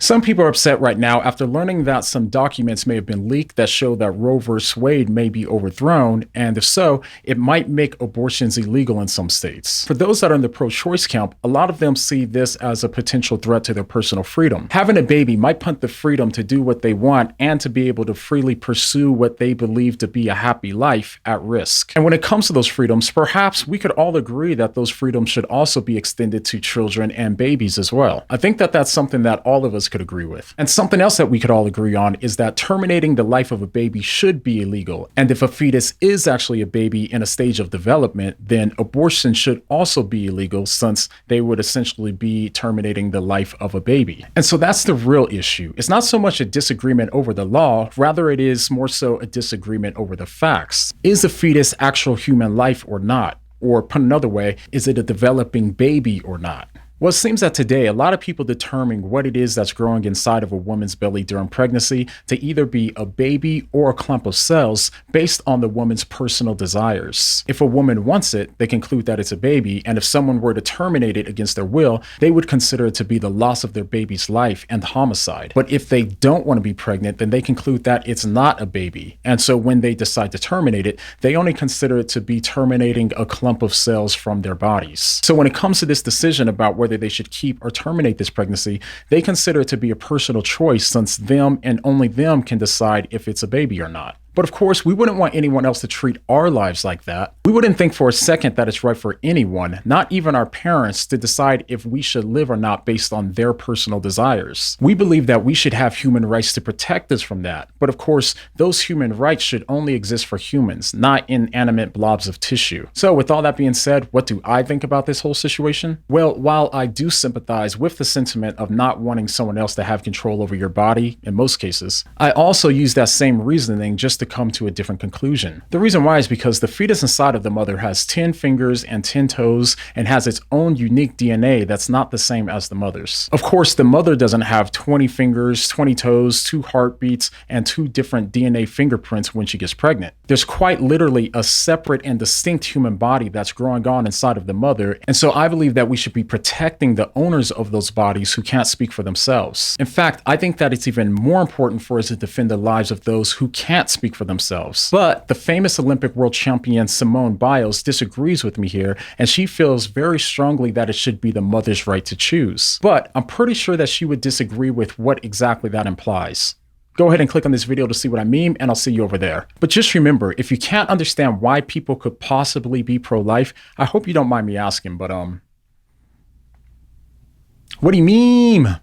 Some people are upset right now after learning that some documents may have been leaked that show that Roe v. Wade may be overthrown, and if so, it might make abortions illegal in some states. For those that are in the pro-choice camp, a lot of them see this as a potential threat to their personal freedom. Having a baby might put the freedom to do what they want and to be able to freely pursue what they believe to be a happy life at risk. And when it comes to those freedoms, perhaps we could all agree that those freedoms should also be extended to children and babies as well. I think that that's something that all of us could agree with. And something else that we could all agree on is that terminating the life of a baby should be illegal. And if a fetus is actually a baby in a stage of development, then abortion should also be illegal, since they would essentially be terminating the life of a baby. And so that's the real issue. It's not so much a disagreement over the law, rather it is more so a disagreement over the facts. Is a fetus actual human life or not? Or put another way, is it a developing baby or not? Well, it seems that today, a lot of people determine what it is that's growing inside of a woman's belly during pregnancy to either be a baby or a clump of cells based on the woman's personal desires. If a woman wants it, they conclude that it's a baby, and if someone were to terminate it against their will, they would consider it to be the loss of their baby's life and homicide. But if they don't want to be pregnant, then they conclude that it's not a baby. And so when they decide to terminate it, they only consider it to be terminating a clump of cells from their bodies. So when it comes to this decision about whether they should keep or terminate this pregnancy, they consider it to be a personal choice, since them and only them can decide if it's a baby or not. But of course, we wouldn't want anyone else to treat our lives like that. We wouldn't think for a second that it's right for anyone, not even our parents, to decide if we should live or not based on their personal desires. We believe that we should have human rights to protect us from that. But of course, those human rights should only exist for humans, not inanimate blobs of tissue. So with all that being said, what do I think about this whole situation? Well, while I do sympathize with the sentiment of not wanting someone else to have control over your body in most cases, I also use that same reasoning just to come to a different conclusion. The reason why is because the fetus inside of the mother has 10 fingers and 10 toes and has its own unique DNA that's not the same as the mother's. Of course, the mother doesn't have 20 fingers, 20 toes, 2 heartbeats, and 2 different DNA fingerprints when she gets pregnant. There's quite literally a separate and distinct human body that's growing on inside of the mother, and so I believe that we should be protecting the owners of those bodies who can't speak for themselves. In fact, I think that it's even more important for us to defend the lives of those who can't speak for themselves. But the famous Olympic world champion Simone Biles disagrees with me here, and she feels very strongly that it should be the mother's right to choose. But I'm pretty sure that she would disagree with what exactly that implies. Go ahead and click on this video to see what I mean, and I'll see you over there. But just remember, if you can't understand why people could possibly be pro-life, I hope you don't mind me asking, but what do you mean?